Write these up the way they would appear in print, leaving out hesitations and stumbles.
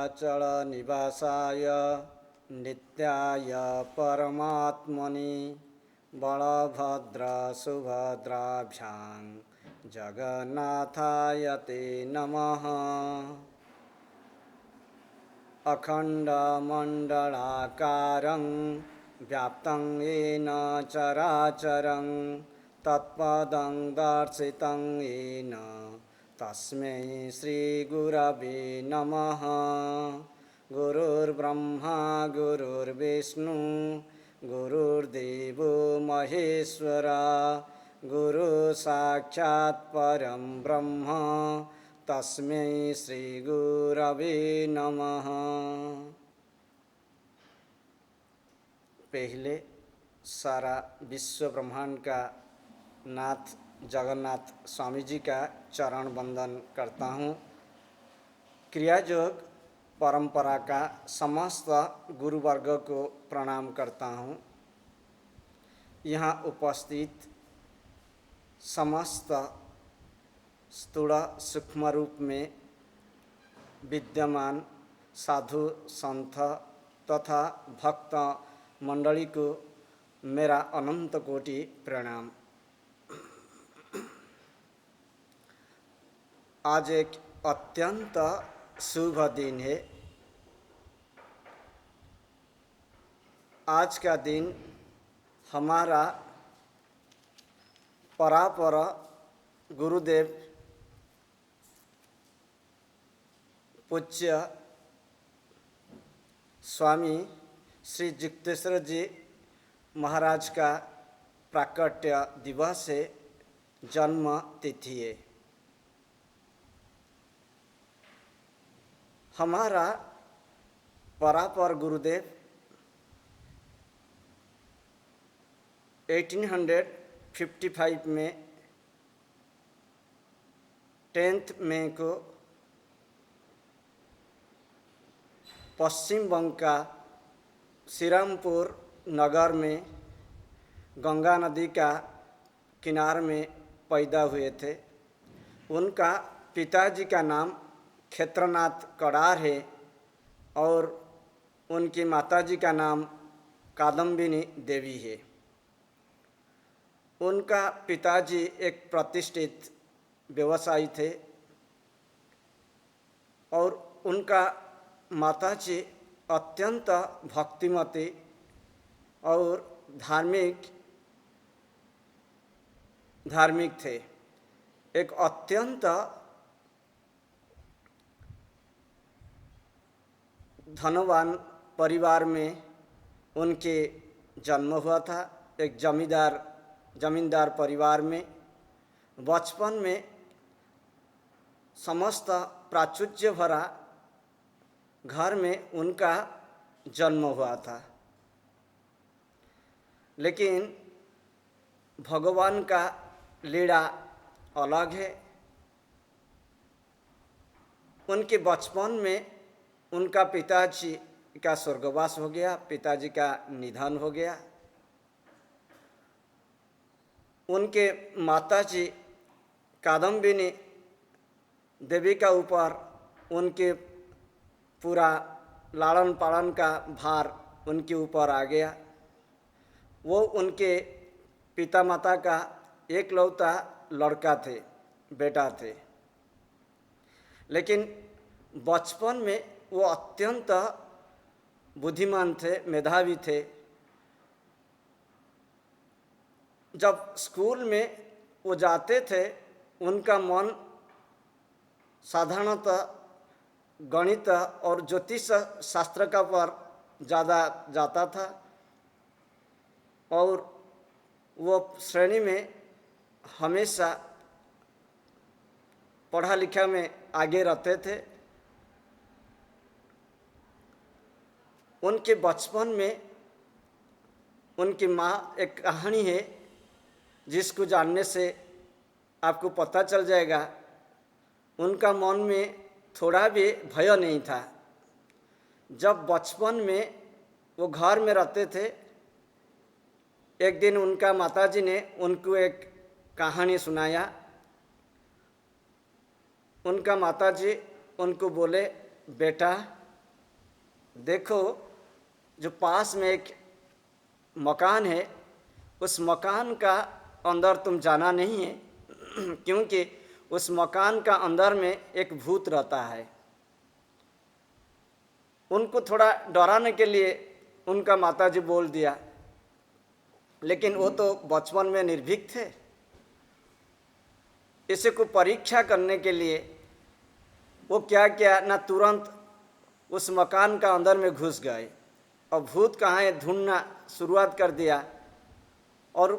नीलाचलनिवासाय नित्याय परमात्मने बलभद्रसुभद्राभ्यां जगन्नाथाय ते नमः। अखण्डमण्डलाकारं व्याप्तं येन चराचरं तत्पदं दर्शितं येन तस्मै श्रीगुरवे नमः। गुरुर्ब्रह्मा गुरुर्विष्णु गुरुर्देवो महेश्वरा गुरुसाक्षात् परं ब्रह्म तस्मै श्रीगुरवे नमः। पहले सारा विश्व ब्रह्मांड का नाथ जगन्नाथ स्वामी जी का चरण वंदन करता हूँ। क्रियायोग परंपरा का समस्त गुरुवर्ग को प्रणाम करता हूँ। यहाँ उपस्थित समस्त स्थूल सूक्ष्म रूप में विद्यमान साधु संत तथा भक्त मंडली को मेरा अनंत कोटि प्रणाम। आज एक अत्यंत शुभ दिन है। आज का दिन हमारा परापर गुरुदेव पूज्य स्वामी श्री युक्तेश्वर जी महाराज का प्राकट्य दिवस है, जन्म तिथि है। हमारा परापर गुरुदेव 1855 में 10 मई को पश्चिम बंग का श्रीरामपुर नगर में गंगा नदी का किनारे में पैदा हुए थे। उनका पिताजी का नाम क्षेत्रनाथ कड़ार है और उनकी माताजी का नाम कादम्बिनी देवी है। उनका पिताजी एक प्रतिष्ठित व्यवसायी थे और उनका माताजी अत्यंत भक्तिमती और धार्मिक थे। एक अत्यंत धनवान परिवार में उनके जन्म हुआ था। एक जमींदार परिवार में बचपन में समस्त प्राचुर्य भरा घर में उनका जन्म हुआ था। लेकिन भगवान का लीला अलग है। उनके बचपन में उनका पिताजी का स्वर्गवास हो गया, पिताजी का निधन हो गया। उनके माताजी कादम्बिनी देवी का ऊपर उनके पूरा लालन पालन का भार उनके ऊपर आ गया। वो उनके पिता माता का एकलौता लड़का थे, बेटा थे। लेकिन बचपन में वो अत्यंत बुद्धिमान थे, मेधावी थे। जब स्कूल में वो जाते थे उनका मन साधारणतः गणित और ज्योतिष शास्त्र का पर ज़्यादा जाता था और वो श्रेणी में हमेशा पढ़ा लिखा में आगे रहते थे। उनके बचपन में उनकी माँ, एक कहानी है जिसको जानने से आपको पता चल जाएगा, उनका मन में थोड़ा भी भय नहीं था। जब बचपन में वो घर में रहते थे, एक दिन उनका माताजी ने उनको एक कहानी सुनाया। उनका माताजी उनको बोले, बेटा देखो, जो पास में एक मकान है, उस मकान का अंदर तुम जाना नहीं है क्योंकि उस मकान का अंदर में एक भूत रहता है। उनको थोड़ा डराने के लिए उनका माताजी बोल दिया, लेकिन वो तो बचपन में निर्भीक थे। इसे को परीक्षा करने के लिए वो क्या किया ना, तुरंत उस मकान का अंदर में घुस गए और भूत कहाँ है ढूंढना शुरुआत कर दिया। और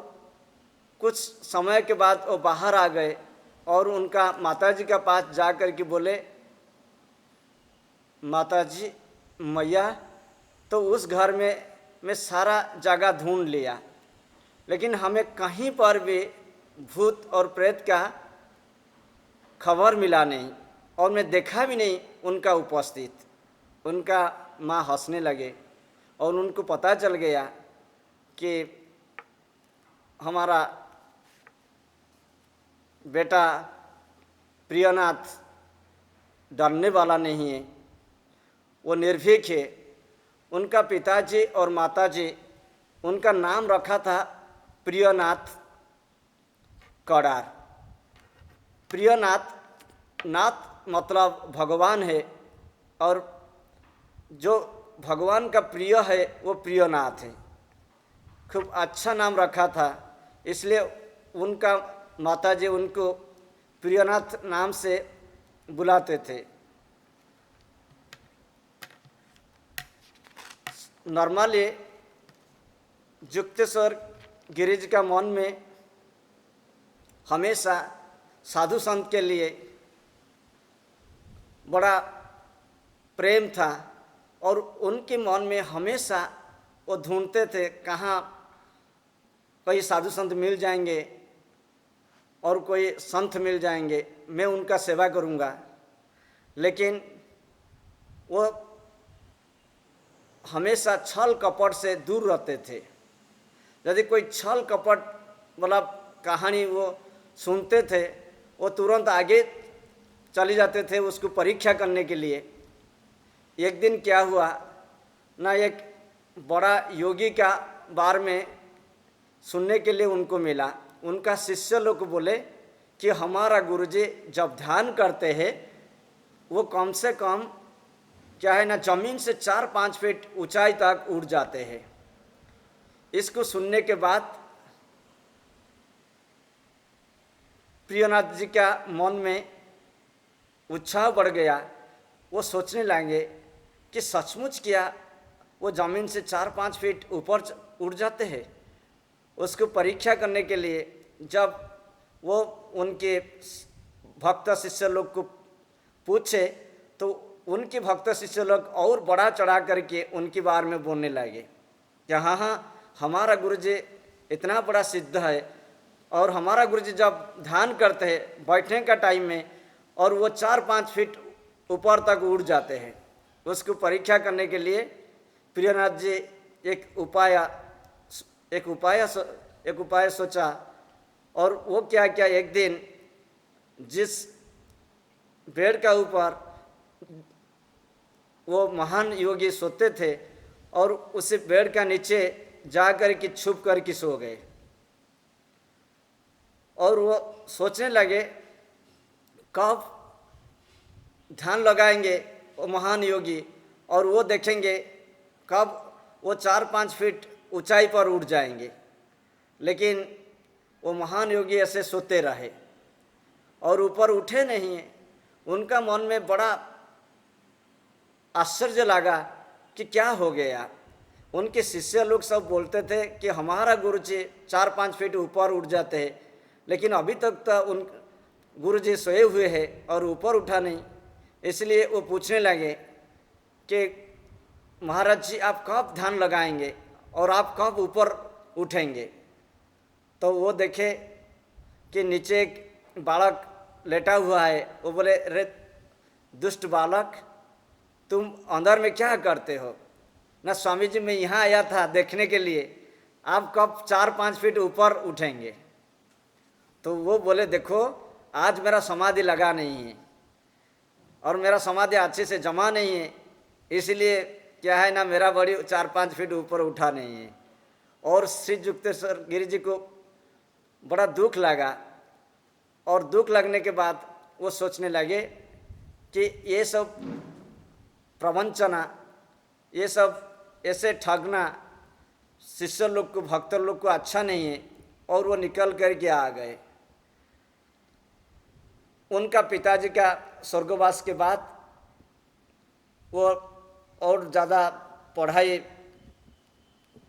कुछ समय के बाद वो बाहर आ गए और उनका माताजी के पास जा कर के बोले, माताजी मैया, तो उस घर में सारा जगह ढूंढ लिया, लेकिन हमें कहीं पर भी भूत और प्रेत का खबर मिला नहीं और मैं देखा भी नहीं उनका उपस्थित। उनका माँ हंसने लगे और उनको पता चल गया कि हमारा बेटा प्रियनाथ डरने वाला नहीं है, वो निर्भीक है। उनका पिताजी और माताजी उनका नाम रखा था प्रियनाथ कड़ार। प्रियनाथ, नाथ मतलब भगवान है और जो भगवान का प्रिय है वो प्रियनाथ है। खूब अच्छा नाम रखा था, इसलिए उनका माताजी उनको प्रियनाथ नाम से बुलाते थे। नॉर्मली युक्तेश्वर गिरिज का मन में हमेशा साधु संत के लिए बड़ा प्रेम था और उनके मन में हमेशा वो ढूंढते थे कहाँ कोई साधु संत मिल जाएंगे और कोई संत मिल जाएंगे, मैं उनका सेवा करूँगा। लेकिन वो हमेशा छल कपट से दूर रहते थे। यदि कोई छल कपट वाला कहानी वो सुनते थे, वो तुरंत आगे चले जाते थे उसको परीक्षा करने के लिए। एक दिन क्या हुआ ना, एक बड़ा योगी का बारे में सुनने के लिए उनको मिला। उनका शिष्य लोग बोले कि हमारा गुरुजी जब ध्यान करते हैं वो कम से कम क्या है ना, जमीन से 4-5 फीट ऊंचाई तक उड़ जाते हैं। इसको सुनने के बाद प्रियनाथ जी का मन में उत्साह बढ़ गया। वो सोचने लगे कि सचमुच क्या वो ज़मीन से 4-5 फीट ऊपर उड़ जाते हैं। उसको परीक्षा करने के लिए जब वो उनके भक्त शिष्य लोग को पूछे तो उनके भक्त शिष्य लोग और बड़ा चढ़ा करके उनके बारे में बोलने लगे कि हाँ हाँ, हमारा गुरुजी इतना बड़ा सिद्ध है और हमारा गुरुजी जब ध्यान करते हैं बैठने का टाइम में और वो 4-5 फीट ऊपर तक उड़ जाते हैं। उसको परीक्षा करने के लिए प्रियनाथ जी एक उपाय सोचा और वो क्या क्या, एक दिन जिस बेड का ऊपर वो महान योगी सोते थे और उसी बेड का नीचे जाकर के छुप कर के सो गए और वो सोचने लगे कब ध्यान लगाएंगे वो महान योगी और वो देखेंगे कब वो 4-5 फीट ऊंचाई पर उड़ जाएंगे। लेकिन वो महान योगी ऐसे सोते रहे और ऊपर उठे नहीं हैं। उनका मन में बड़ा आश्चर्य लगा कि क्या हो गया। उनके शिष्य लोग सब बोलते थे कि हमारा गुरुजी 4-5 फीट ऊपर उड़ जाते हैं, लेकिन अभी तक तो उन गुरुजी सोए हुए हैं और ऊपर उठा नहीं। इसलिए वो पूछने लगे कि महाराज जी आप कब ध्यान लगाएंगे और आप कब ऊपर उठेंगे। तो वो देखे कि नीचे एक बालक लेटा हुआ है। वो बोले, रे दुष्ट बालक, तुम अंदर में क्या करते हो ना, स्वामी जी मैं यहाँ आया था देखने के लिए, आप कब 4-5 फीट ऊपर उठेंगे। तो वो बोले, देखो आज मेरा समाधि लगा नहीं है और मेरा समाधि अच्छे से जमा नहीं है, इसलिए क्या है ना, मेरा बॉडी 4-5 फीट ऊपर उठा नहीं है। और श्री युक्तेश्वर गिरी जी को बड़ा दुख लगा, और दुख लगने के बाद वो सोचने लगे कि ये सब प्रवंचना, ये सब ऐसे ठगना शिष्य लोग को, भक्त लोग को अच्छा नहीं है। और वो निकल कर के आ गए। उनका पिताजी का स्वर्गवास के बाद वो और ज़्यादा पढ़ाई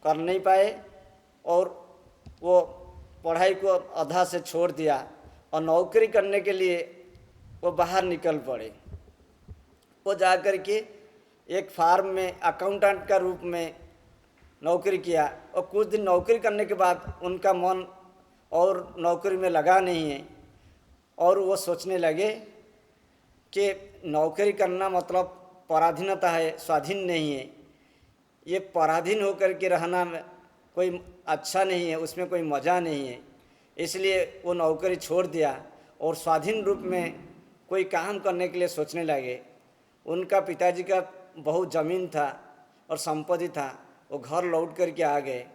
कर नहीं पाए, और वो पढ़ाई को आधा से छोड़ दिया और नौकरी करने के लिए वो बाहर निकल पड़े। वो जा कर के एक फार्म में अकाउंटेंट का रूप में नौकरी किया, और कुछ दिन नौकरी करने के बाद उनका मन और नौकरी में लगा नहीं है, और वो सोचने लगे कि नौकरी करना मतलब पराधीनता है, स्वाधीन नहीं है। ये पराधीन होकर के रहना में कोई अच्छा नहीं है, उसमें कोई मज़ा नहीं है। इसलिए वो नौकरी छोड़ दिया और स्वाधीन रूप में कोई काम करने के लिए सोचने लगे। उनका पिताजी का बहुत ज़मीन था और संपत्ति था, वो घर लौट कर के आ गए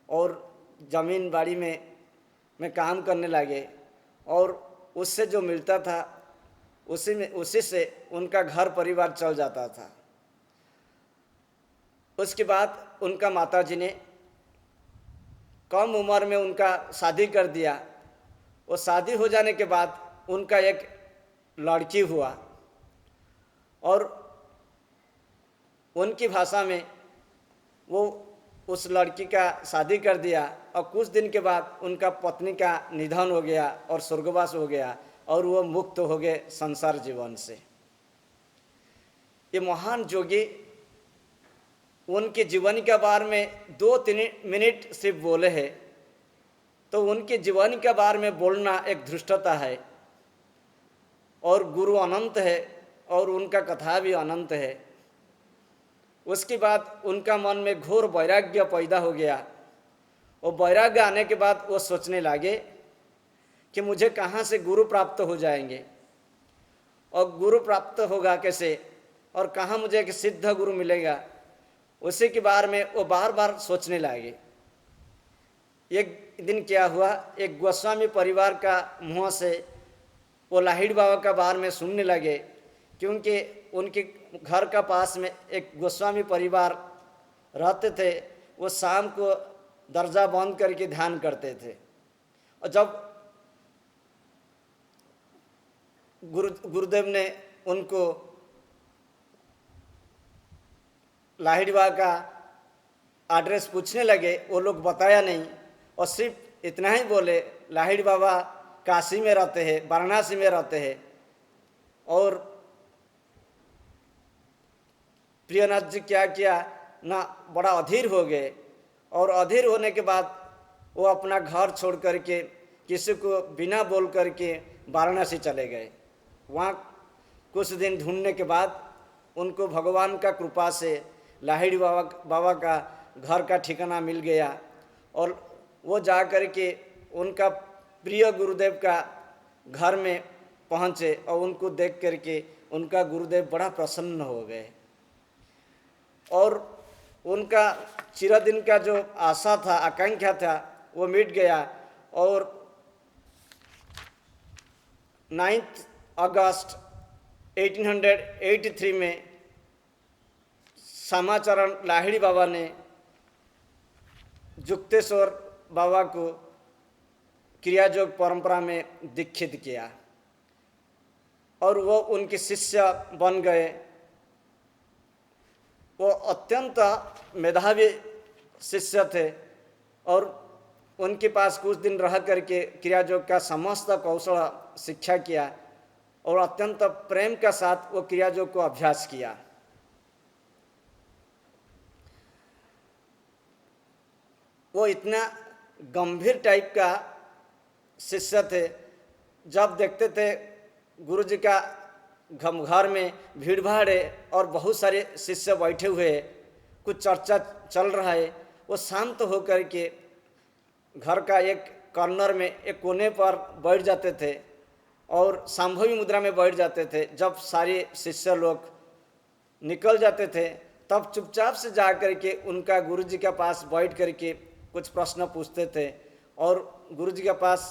और ज़मीन बाड़ी में काम करने लगे, और उससे जो मिलता था उसी से उनका घर परिवार चल जाता था। उसके बाद उनका माताजी ने कम उम्र में उनका शादी कर दिया। वो शादी हो जाने के बाद उनका एक लड़की हुआ, और उनकी भाषा में वो उस लड़की का शादी कर दिया, और कुछ दिन के बाद उनका पत्नी का निधन हो गया और स्वर्गवास हो गया, और वो मुक्त हो गए संसार जीवन से। ये महान जोगी उनके जीवन के बारे में 2-3 मिनट सिर्फ बोले हैं, तो उनके जीवन के बारे में बोलना एक धृष्टता है। और गुरु अनंत है और उनका कथा भी अनंत है। उसके बाद उनका मन में घोर वैराग्य पैदा हो गया, और वैराग्य आने के बाद वो सोचने लगे कि मुझे कहाँ से गुरु प्राप्त हो जाएंगे, और गुरु प्राप्त होगा कैसे, और कहाँ मुझे एक सिद्ध गुरु मिलेगा। उसी के बारे में वो बार बार सोचने लगे। एक दिन क्या हुआ, एक गोस्वामी परिवार का मुँह से वो लाहिड़ी बाबा का बारे में सुनने लगे, क्योंकि उनके घर का पास में एक गोस्वामी परिवार रहते थे। वो शाम को दरजा बंद करके ध्यान करते थे, और जब गुरुदेव ने उनको लाहिड़ी बाबा का एड्रेस पूछने लगे, वो लोग बताया नहीं, और सिर्फ इतना ही बोले लाहिड़ी बाबा काशी में रहते हैं, वाराणसी में रहते हैं। और प्रियनाथ जी क्या किया ना, बड़ा अधीर हो गए, और अधीर होने के बाद वो अपना घर छोड़ करके किसी को बिना बोल करके वाराणसी चले गए। वहाँ कुछ दिन ढूंढने के बाद उनको भगवान का कृपा से लाहिड़ी बाबा का घर का ठिकाना मिल गया, और वो जा कर के उनका प्रिय गुरुदेव का घर में पहुँचे, और उनको देख करके उनका गुरुदेव बड़ा प्रसन्न हो गए, और उनका चिरदिन का जो आशा था, आकांक्षा था, वो मिट गया। और 9 अगस्त 1883 में श्यामाचरण लाहिड़ी बाबा ने युक्तेश्वर बाबा को क्रियायोग परंपरा में दीक्षित किया, और वो उनके शिष्य बन गए। वो अत्यंत मेधावी शिष्य थे, और उनके पास कुछ दिन रह करके क्रियायोग का समस्त कौशल शिक्षा किया, और अत्यंत प्रेम के साथ वो क्रियायोग को अभ्यास किया। वो इतना गंभीर टाइप का शिष्य थे, जब देखते थे गुरु जी का घर में भीड़ भाड़ है और बहुत सारे शिष्य बैठे हुए हैं, कुछ चर्चा चल रहा है, वो शांत होकर के घर का एक कॉर्नर में, एक कोने पर बैठ जाते थे, और संभवी मुद्रा में बैठ जाते थे। जब सारे शिष्य लोग निकल जाते थे तब चुपचाप से जा करके उनका गुरुजी के पास बैठ करके कुछ प्रश्न पूछते थे और गुरुजी के पास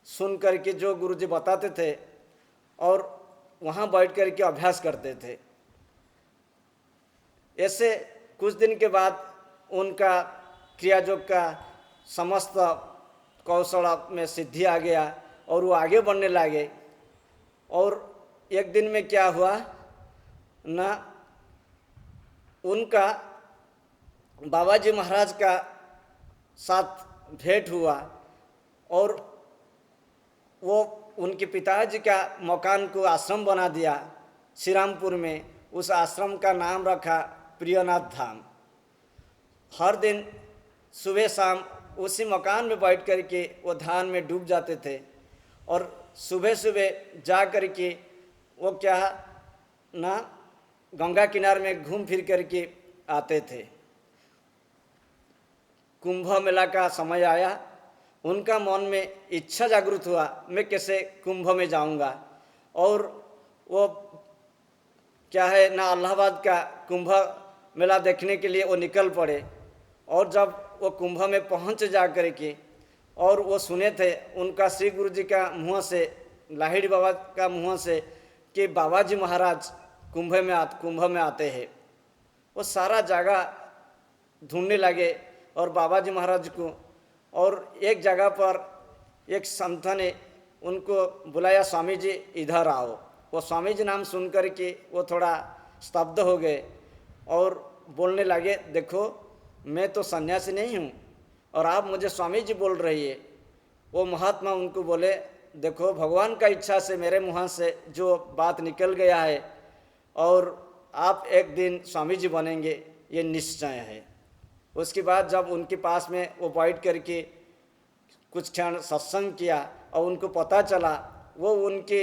सुन करके जो गुरुजी बताते थे और वहाँ बैठ करके अभ्यास करते थे। ऐसे कुछ दिन के बाद उनका क्रिया योग का समस्त कौशल में सिद्धि आ गया और वो आगे बढ़ने लगे। और एक दिन में क्या हुआ ना, उनका बाबा जी महाराज का साथ भेंट हुआ और वो उनके पिताजी का मकान को आश्रम बना दिया श्री रामपुर में। उस आश्रम का नाम रखा प्रियनाथ धाम। हर दिन सुबह शाम उसी मकान में बैठ कर के वो ध्यान में डूब जाते थे और सुबह सुबह जा कर के वो क्या ना गंगा किनारे में घूम फिर कर के आते थे। कुंभ मेला का समय आया, उनका मन में इच्छा जागृत हुआ मैं कैसे कुंभ में जाऊंगा। और वो क्या है ना इलाहाबाद का कुंभ मेला देखने के लिए वो निकल पड़े। और जब वो कुंभ में पहुंच जा कर के और वो सुने थे उनका श्री गुरु जी का मुँह से, लाहिड़ी बाबा का मुँह से कि बाबा जी महाराज कुंभ में आते हैं। वो सारा जगह ढूंढने लगे और बाबा जी महाराज को। और एक जगह पर एक संत ने उनको बुलाया, स्वामी जी इधर आओ। वो स्वामी जी नाम सुन कर के वो थोड़ा स्तब्ध हो गए और बोलने लगे, देखो मैं तो सन्यासी नहीं हूँ और आप मुझे स्वामी जी बोल रही है। वो महात्मा उनको बोले, देखो भगवान का इच्छा से मेरे मुँह से जो बात निकल गया है और आप एक दिन स्वामी जी बनेंगे, ये निश्चय है। उसके बाद जब उनके पास में वो बैठ करके कुछ क्षण सत्संग किया और उनको पता चला वो उनके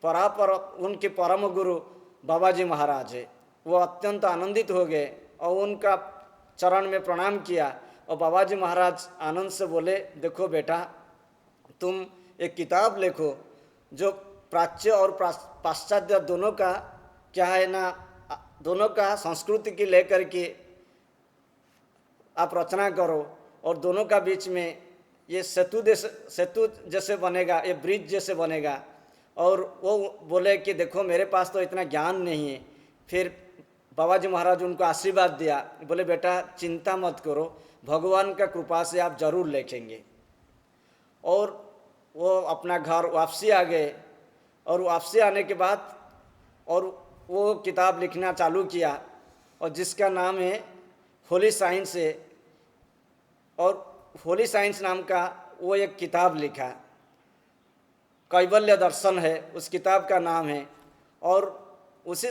परम गुरु बाबा जी महाराज है। वो अत्यंत आनंदित हो गए और उनका चरण में प्रणाम किया और बाबा जी महाराज आनंद से बोले, देखो बेटा तुम एक किताब लिखो जो प्राच्य और पाश्चात्य दोनों का क्या है ना, दोनों का संस्कृति की लेकर के आप रचना करो और दोनों का बीच में ये सेतु जैसे बनेगा, ये ब्रिज जैसे बनेगा। और वो बोले कि देखो मेरे पास तो इतना ज्ञान नहीं है। फिर बाबा जी महाराज उनको आशीर्वाद दिया, बोले बेटा चिंता मत करो, भगवान का कृपा से आप जरूर लिखेंगे। और वो अपना घर वापसी आ गए और वापसी आने के बाद और वो किताब लिखना चालू किया और जिसका नाम है होली साइंस है। और होली साइंस नाम का वो एक किताब लिखा, कैवल्य दर्शन है उस किताब का नाम है। और उसी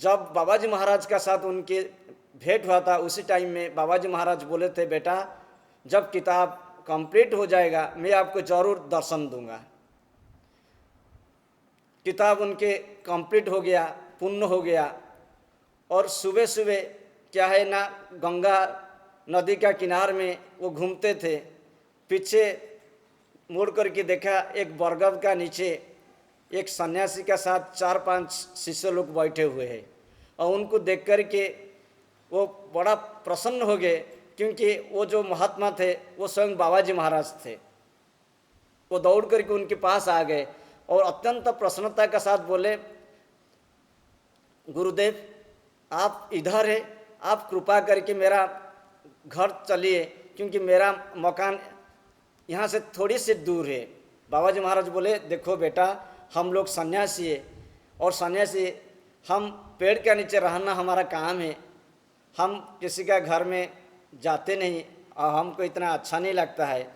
जब बाबा जी महाराज का साथ उनके भेंट हुआ था उसी टाइम में बाबा जी महाराज बोले थे, बेटा जब किताब कंप्लीट हो जाएगा मैं आपको जरूर दर्शन दूंगा। किताब उनके कंप्लीट हो गया, पूर्ण हो गया। और सुबह सुबह क्या है ना, गंगा नदी का किनार में वो घूमते थे। पीछे मुड़ कर के देखा एक बरगद का नीचे एक सन्यासी का साथ 4-5 शिष्य लोग बैठे हुए हैं और उनको देख कर के वो बड़ा प्रसन्न हो गए क्योंकि वो जो महात्मा थे वो स्वयं बाबा जी महाराज थे। वो दौड़ करके उनके पास आ गए और अत्यंत प्रसन्नता के साथ बोले, गुरुदेव आप इधर है, आप कृपा करके मेरा घर चलिए क्योंकि मेरा मकान यहाँ से थोड़ी सी दूर है। बाबा जी महाराज बोले, देखो बेटा हम लोग सन्यासी है और सन्यासी हम पेड़ के नीचे रहना हमारा काम है, हम किसी का घर में जाते नहीं और हमको इतना अच्छा नहीं लगता है।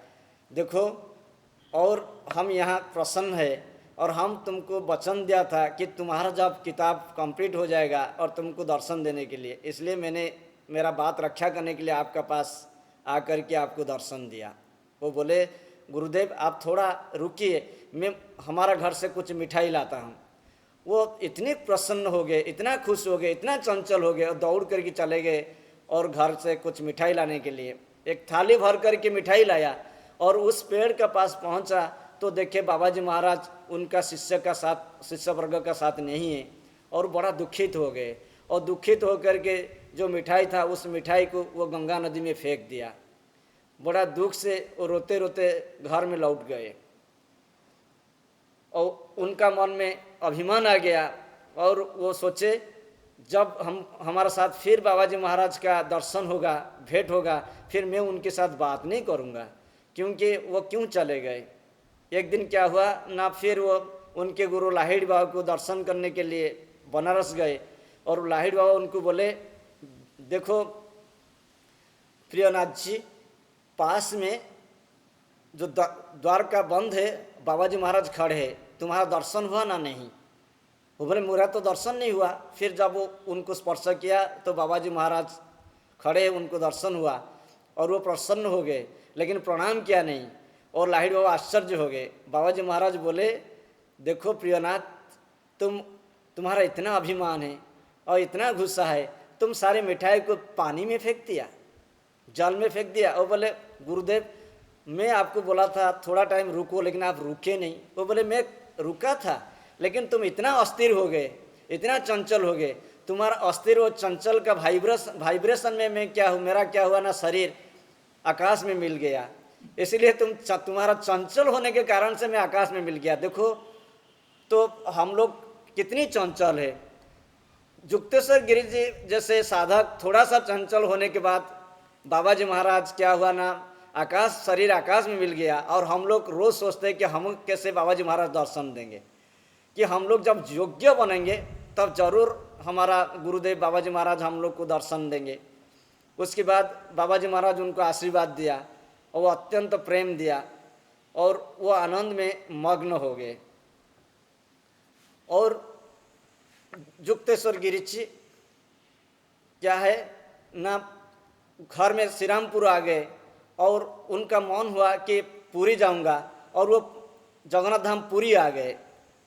देखो और हम यहाँ प्रसन्न है और हम तुमको वचन दिया था कि तुम्हारा जब किताब कंप्लीट हो जाएगा और तुमको दर्शन देने के लिए, इसलिए मैंने मेरा बात रक्षा करने के लिए आपका पास आकर के आपको दर्शन दिया। वो बोले, गुरुदेव आप थोड़ा रुकिए, मैं हमारा घर से कुछ मिठाई लाता हूँ। वो इतने प्रसन्न हो गए, इतना खुश हो गए, इतना चंचल हो गए और दौड़ करके चले गए और घर से कुछ मिठाई लाने के लिए एक थाली भर करके मिठाई लाया। और उस पेड़ के पास पहुंचा तो देखे बाबा जी महाराज उनका शिष्य वर्ग का साथ नहीं है और बड़ा दुखित हो गए। और दुखित होकर के जो मिठाई था उस मिठाई को वो गंगा नदी में फेंक दिया। बड़ा दुख से वो रोते रोते घर में लौट गए और उनका मन में अभिमान आ गया और वो सोचे जब हमारा साथ फिर बाबा जी महाराज का दर्शन होगा, भेंट होगा, फिर मैं उनके साथ बात नहीं करूँगा, क्योंकि वो क्यों चले गए। एक दिन क्या हुआ ना, फिर वो उनके गुरु लाहिड़ी बाबा को दर्शन करने के लिए बनारस गए और लाहिड़ी बाबा उनको बोले, देखो प्रियनाथ जी, पास में जो द्वार का बंद है बाबा जी महाराज खड़े हैं, तुम्हारा दर्शन हुआ ना? नहीं। वो बोले मेरा तो दर्शन नहीं हुआ। फिर जब वो उनको स्पर्श किया तो बाबा जी महाराज खड़े, उनको दर्शन हुआ और वो प्रसन्न हो गए, लेकिन प्रणाम किया नहीं। और लाहिड़ी बाबा आश्चर्य हो गए। बाबा जी महाराज बोले, देखो प्रियनाथ, तुम्हारा इतना अभिमान है और इतना गुस्सा है, तुम सारे मिठाई को पानी में फेंक दिया, जल में फेंक दिया। और बोले गुरुदेव, मैं आपको बोला था थोड़ा टाइम रुको, लेकिन आप रुके नहीं। वो बोले मैं रुका था, लेकिन तुम इतना अस्थिर हो गए, इतना चंचल हो गए। तुम्हारा अस्थिर और चंचल का वाइब्रेशन में मैं क्या हूँ, मेरा क्या हुआ ना, शरीर आकाश में मिल गया। इसलिए तुम्हारा चंचल होने के कारण से मैं आकाश में मिल गया। देखो तो हम लोग कितनी चंचल है। जुक्तेश्वर गिरी जी जैसे साधक थोड़ा सा चंचल होने के बाद बाबा जी महाराज क्या हुआ ना, शरीर आकाश में मिल गया। और हम लोग रोज सोचते हैं कि हम कैसे बाबा जी महाराज दर्शन देंगे, कि हम लोग जब योग्य बनेंगे तब जरूर हमारा गुरुदेव बाबा जी महाराज हम लोग को दर्शन देंगे। उसके बाद बाबा जी महाराज उनको आशीर्वाद दिया और वो अत्यंत प्रेम दिया और वो आनंद में मग्न हो गए। और जुक्तेश्वर गिरी जी क्या है ना, घर में श्री रामपुर आ गए और उनका मन हुआ कि पुरी जाऊंगा, और वो जगन्नाथ धाम पुरी आ गए।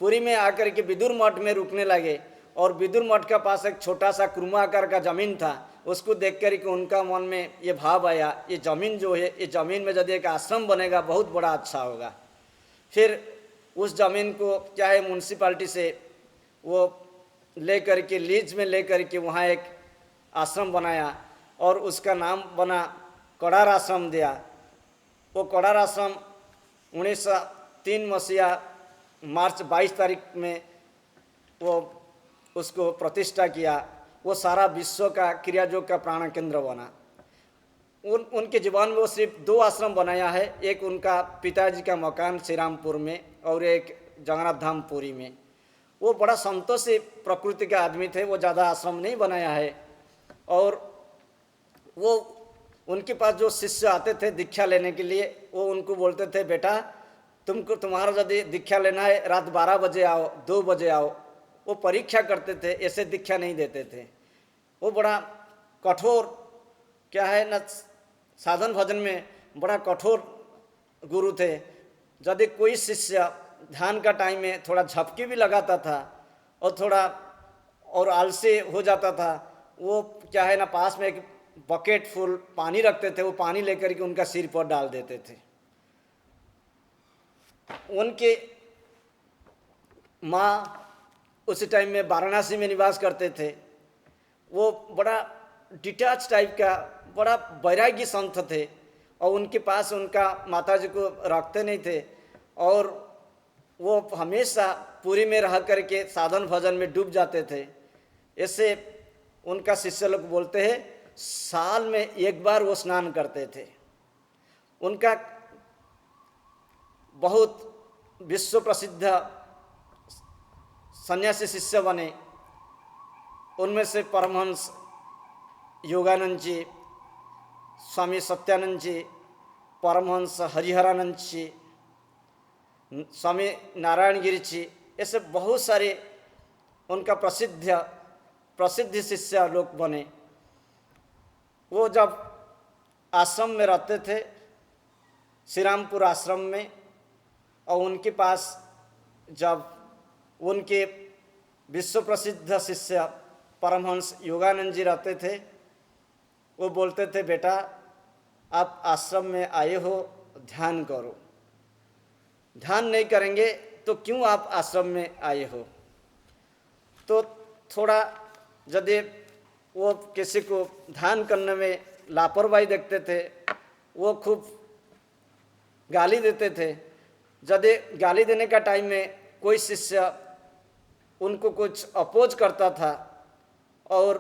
पुरी में आकर के विदुर मठ में रुकने लगे और विदुर मठ के पास एक छोटा सा कुर्मा आकार का ज़मीन था। उसको देख कर के उनका मन में ये भाव आया, ये ज़मीन जो है, ये ज़मीन में यदि एक आश्रम बनेगा बहुत बड़ा अच्छा होगा। फिर उस ज़मीन को क्या है म्यूनसिपाल्टी से वो ले कर के लीज में ले कर के वहाँ एक आश्रम बनाया और उसका नाम बना कड़ार आश्रम दिया। वो कड़ार आश्रम 1903 मसीहा मार्च 22 तारीख में वो उसको प्रतिष्ठा किया। वो सारा विश्व का क्रियायोग का प्राण केंद्र बना। उनके जीवन में वो सिर्फ 2 आश्रम बनाया है, एक उनका पिताजी का मकान श्री रामपुर में और एक जगन्नाथ धाम पुरी में। वो बड़ा संतोषी प्रकृति के आदमी थे, वो ज़्यादा आश्रम नहीं बनाया है। और वो उनके पास जो शिष्य आते थे दीक्षा लेने के लिए, वो उनको बोलते थे, बेटा तुम्हारा यदि दीक्षा लेना है रात 12 बजे आओ, 2 बजे आओ। वो परीक्षा करते थे, ऐसे दीक्षा नहीं देते थे। वो बड़ा कठोर क्या है ना, साधन भजन में बड़ा कठोर गुरु थे। यदि कोई शिष्य ध्यान का टाइम में थोड़ा झपकी भी लगाता था और थोड़ा और आलसी हो जाता था, वो क्या है ना, पास में एक बकेट फुल पानी रखते थे, वो पानी लेकर के उनका सिर पर डाल देते थे। उनके माँ उस टाइम में वाराणसी में निवास करते थे। वो बड़ा डिटैच टाइप का बड़ा वैरागी संत थे और उनके पास उनका माताजी को रखते नहीं थे और वो हमेशा पुरी में रह करके साधन भजन में डूब जाते थे। ऐसे उनका शिष्य लोग बोलते हैं साल में एक बार वो स्नान करते थे। उनका बहुत विश्व प्रसिद्ध सन्यासी शिष्य बने। उनमें से परमहंस योगानंद जी, स्वामी सत्यानंद जी, परमहंस हरिहरानंद जी, स्वामी नारायण गिरी जी, ऐसे बहुत सारे उनका प्रसिद्ध शिष्य लोग बने। वो जब आश्रम में रहते थे श्री रामपुर आश्रम में, और उनके पास जब उनके विश्व प्रसिद्ध शिष्य परमहंस योगानंद जी रहते थे, वो बोलते थे, बेटा आप आश्रम में आए हो, ध्यान करो। ध्यान नहीं करेंगे तो क्यों आप आश्रम में आए हो? तो थोड़ा यदि वो किसी को ध्यान करने में लापरवाही देखते थे, वो खूब गाली देते थे। यदि गाली देने का टाइम में कोई शिष्य उनको कुछ अपोज करता था और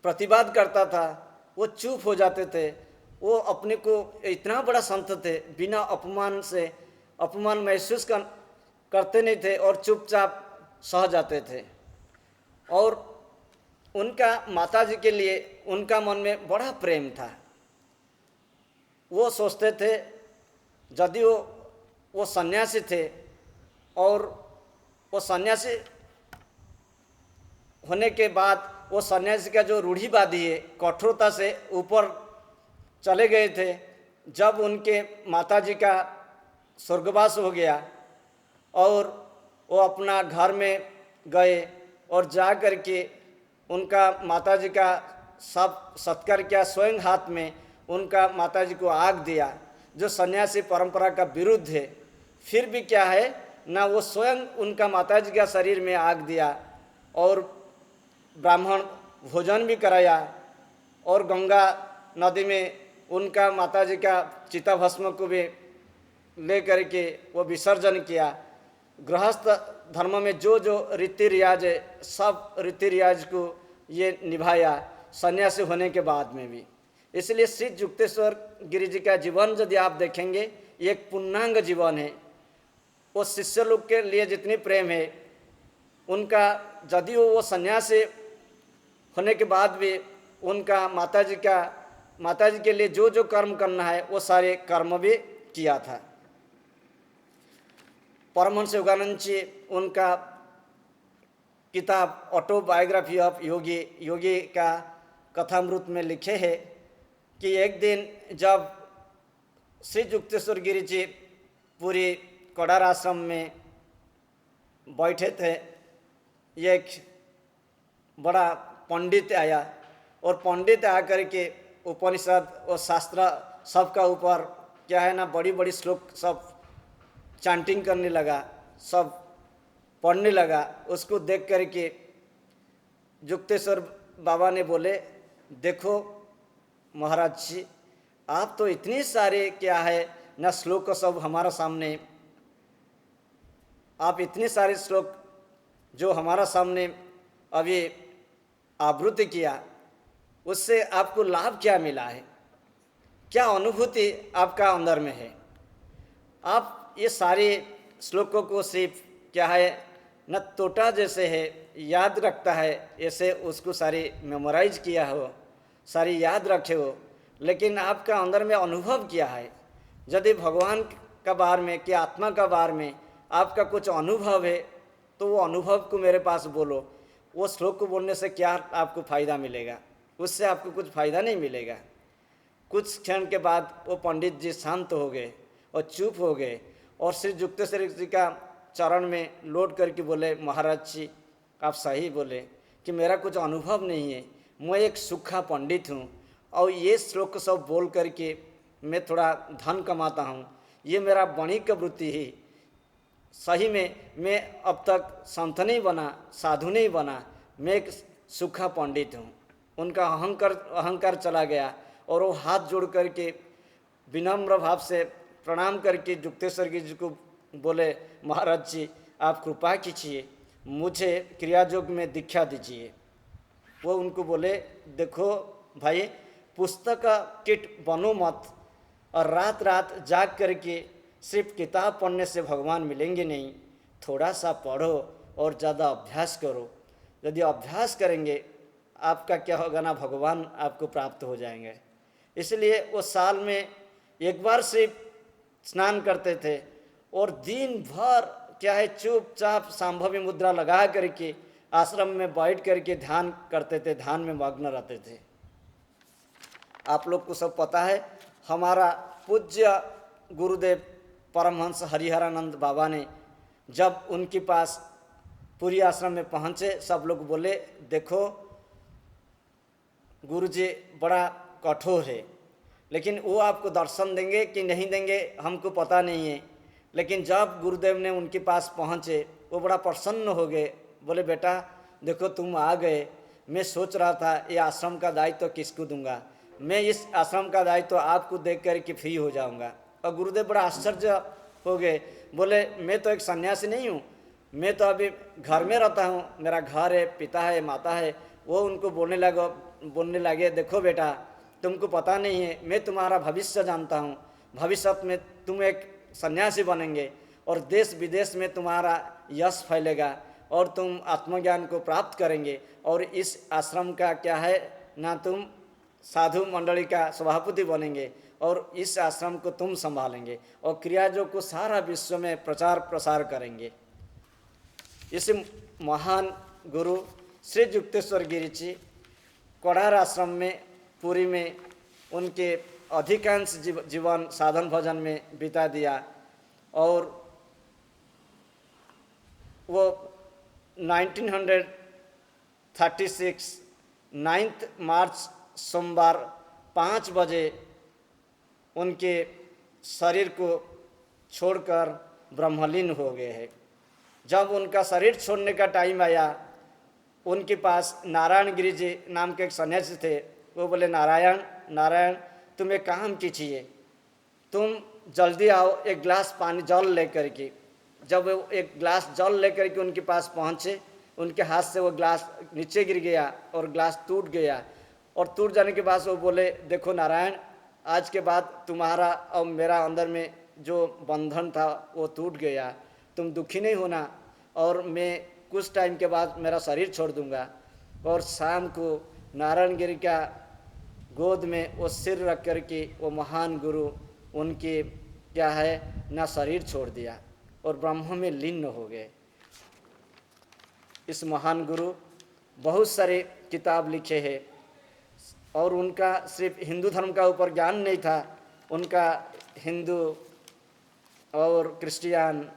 प्रतिवाद करता था, वो चुप हो जाते थे। वो अपने को इतना बड़ा संत थे, बिना अपमान से अपमान महसूस करते नहीं थे और चुपचाप सह जाते थे। और उनका माताजी के लिए उनका मन में बड़ा प्रेम था। वो सोचते थे यदि वो सन्यासी थे और वो सन्यासी होने के बाद वो सन्यासी का जो रूढ़िवादी है, कठोरता से ऊपर चले गए थे। जब उनके माताजी का स्वर्गवास हो गया और वो अपना घर में गए और जा कर के उनका माताजी का सब सत्कार किया, स्वयं हाथ में उनका माताजी को आग दिया, जो सन्यासी परंपरा का विरुद्ध है। फिर भी क्या है ना, वो स्वयं उनका माताजी का शरीर में आग दिया और ब्राह्मण भोजन भी कराया और गंगा नदी में उनका माताजी का चिता भस्म को भी ले करके वो विसर्जन किया। गृहस्थ धर्म में जो जो रीति रिवाज है, सब रीति रिवाज को ये निभाया सन्यासी होने के बाद में भी। इसलिए श्री युक्तेश्वर गिरि जी का जीवन यदि आप देखेंगे, ये एक पूर्णांग जीवन है। वो शिष्य लोग के लिए जितनी प्रेम है उनका, यदि वो सन्यासी होने के बाद भी उनका माताजी के लिए जो जो कर्म करना है वो सारे कर्म भी किया था। परमहंस योगानंद जी उनका किताब ऑटोबायोग्राफी ऑफ योगी का कथामृत में लिखे हैं कि एक दिन जब श्री युक्तेश्वर गिरि जी पूरी कड़ार आश्रम में बैठे थे, एक बड़ा पंडित आया और पंडित आकर के उपनिषद और शास्त्र सबका ऊपर क्या है ना, बड़ी बड़ी श्लोक सब चांटिंग करने लगा, सब पढ़ने लगा। उसको देख कर के युक्तेश्वर बाबा ने बोले, देखो महाराज जी, आप तो इतने सारे क्या है ना श्लोक सब हमारा सामने, आप इतने सारे श्लोक जो हमारा सामने अभी आवृत्ति किया, उससे आपको लाभ क्या मिला है, क्या अनुभूति आपका अंदर में है। आप ये सारे श्लोकों को सिर्फ क्या है न तोता जैसे है याद रखता है, ऐसे उसको सारी मेमोराइज किया हो, सारी याद रखे हो, लेकिन आपका अंदर में अनुभव किया है। यदि भगवान का बारे में, कि आत्मा का बारे में आपका कुछ अनुभव है तो वो अनुभव को मेरे पास बोलो। वो श्लोक को बोलने से क्या आपको फ़ायदा मिलेगा, उससे आपको कुछ फ़ायदा नहीं मिलेगा। कुछ क्षण के बाद वो पंडित जी शांत हो गए और चुप हो गए और श्री युक्तेश्वर जी का चरण में लौट करके बोले, महाराज जी आप सही बोले कि मेरा कुछ अनुभव नहीं है, मैं एक सूखा पंडित हूँ और ये श्लोक सब बोल करके मैं थोड़ा धन कमाता हूँ, ये मेरा वणिक वृत्ति है। सही में मैं अब तक संत नहीं बना, साधु नहीं बना, मैं एक सूखा पंडित हूँ। उनका अहंकार चला गया और वो हाथ जोड़ करके विनम्र भाव से प्रणाम करके युक्तेश्वर जी को बोले, महाराज जी आप कृपा कीजिए, मुझे क्रियायोग में दीक्षा दीजिए। वो उनको बोले, देखो भाई, पुस्तक किट बनो मत और रात रात जाग करके सिर्फ किताब पढ़ने से भगवान मिलेंगे नहीं, थोड़ा सा पढ़ो और ज़्यादा अभ्यास करो। यदि अभ्यास करेंगे आपका क्या होगा ना, भगवान आपको प्राप्त हो जाएंगे। इसलिए वो साल में एक बार सिर्फ स्नान करते थे और दिन भर क्या है चुपचाप संभवी मुद्रा लगा करके आश्रम में बैठ करके ध्यान करते थे, ध्यान में मग्न रहते थे। आप लोग को सब पता है, हमारा पूज्य गुरुदेव परमहंस हरिहरानंद बाबा ने जब उनके पास पूरी आश्रम में पहुँचे, सब लोग बोले, देखो गुरुजी बड़ा कठोर है, लेकिन वो आपको दर्शन देंगे कि नहीं देंगे हमको पता नहीं है। लेकिन जब गुरुदेव ने उनके पास पहुँचे, वो बड़ा प्रसन्न हो गए, बोले बेटा देखो तुम आ गए, मैं सोच रहा था ये आश्रम का दायित्व तो किसको दूंगा, मैं इस आश्रम का दायित्व तो आपको देख कर के फ्री हो जाऊंगा। और गुरुदेव बड़ा आश्चर्य हो गए, बोले मैं तो एक सन्यासी नहीं हूँ, मैं तो अभी घर में रहता हूँ, मेरा घर है, पिता है, माता है। वो उनको बोलने लगे देखो बेटा, तुमको पता नहीं है, मैं तुम्हारा भविष्य जानता हूँ, भविष्य में तुम एक सन्यासी बनेंगे और देश विदेश में तुम्हारा यश फैलेगा और तुम आत्मज्ञान को प्राप्त करेंगे। और इस आश्रम का क्या है ना, तुम साधु मंडली का सभापति बनेंगे और इस आश्रम को तुम संभालेंगे और क्रियाजों को सारा विश्व में प्रचार प्रसार करेंगे। इस महान गुरु श्री युक्तेश्वर गिरी जी कोडार आश्रम में पुरी में उनके अधिकांश जीवन साधन भजन में बिता दिया। और वो 1936 9 मार्च सोमवार 5 बजे उनके शरीर को छोड़कर ब्रह्मलीन हो गए हैं। जब उनका शरीर छोड़ने का टाइम आया, उनके पास नारायण गिरी जी नाम के एक सन्यासी थे। वो बोले नारायण नारायण तुम एक काम कीजिए, तुम जल्दी आओ, एक गिलास पानी जल लेकर के। जब वो एक गिलास जल लेकर के उनके पास पहुँचे, उनके हाथ से वो गिलास नीचे गिर गया और गिलास टूट गया। और टूट जाने के बाद वो बोले देखो नारायण, आज के बाद तुम्हारा और मेरा अंदर में जो बंधन था वो टूट गया, तुम दुखी नहीं होना और मैं कुछ टाइम के बाद मेरा शरीर छोड़ दूंगा। और शाम को नारायण गिरी का गोद में वो सिर रख कर के वो महान गुरु उनके क्या है ना शरीर छोड़ दिया और ब्रह्म में लीन हो गए। इस महान गुरु बहुत सारे किताब लिखे हैं और उनका सिर्फ हिंदू धर्म का ऊपर ज्ञान नहीं था, उनका हिंदू और क्रिश्चियन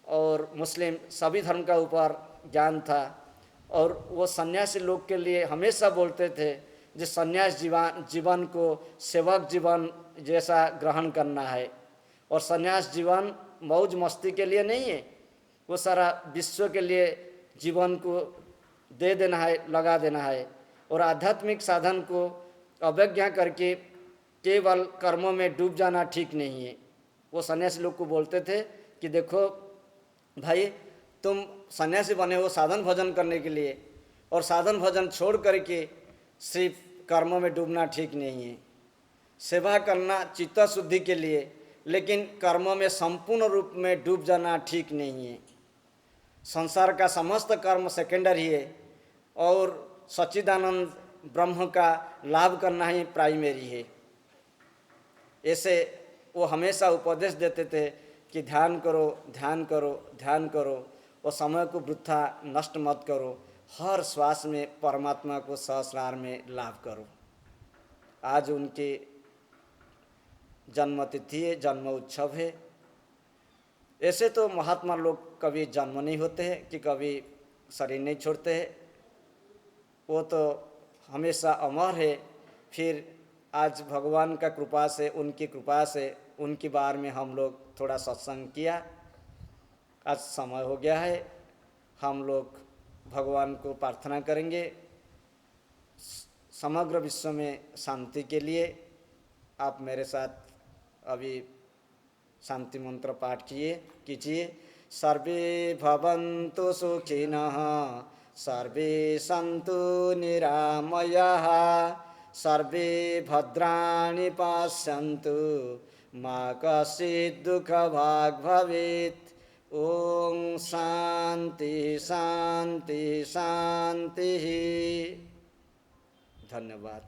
और मुस्लिम सभी धर्म का ऊपर ज्ञान था। और वो सन्यासी लोग के लिए हमेशा बोलते थे जो सन्यास जीवन को सेवक जीवन जैसा ग्रहण करना है। और सन्यास जीवन मौज मस्ती के लिए नहीं है, वो सारा विश्व के लिए जीवन को दे देना है, लगा देना है। और आध्यात्मिक साधन को अवज्ञा करके केवल कर्मों में डूब जाना ठीक नहीं है। वो सन्यासी लोग को बोलते थे कि देखो भाई, तुम सन्यासी बने हो साधन भजन करने के लिए, और साधन भजन छोड़ करके सिर्फ कर्मों में डूबना ठीक नहीं है। सेवा करना चित्त शुद्धि के लिए, लेकिन कर्मों में संपूर्ण रूप में डूब जाना ठीक नहीं है। संसार का समस्त कर्म सेकेंडरी है और सच्चिदानंद ब्रह्म का लाभ करना ही प्राइमरी है। ऐसे वो हमेशा उपदेश देते थे कि ध्यान करो ध्यान करो ध्यान करो और समय को वृथा नष्ट मत करो, हर श्वास में परमात्मा को सहस्रार में लाभ करो। आज उनके जन्मतिथि है, जन्म उत्सव है। ऐसे तो महात्मा लोग कभी जन्म नहीं होते हैं कि कभी शरीर नहीं छोड़ते हैं, वो तो हमेशा अमर है। फिर आज भगवान का कृपा से, उनकी कृपा से उनकी बार में हम लोग थोड़ा सत्संग किया। आज समय हो गया है, हम लोग भगवान को प्रार्थना करेंगे समग्र विश्व में शांति के लिए। आप मेरे साथ अभी शांति मंत्र पाठ कीजिए। सर्वे भवन्तु सुखिनः, सर्वे सन्तु निरामयाः, सर्वे भद्राणि पश्यन्तु, मा कश्चित् दुःखभाग् भवेत्। ओम शांति शांति शांति। धन्यवाद।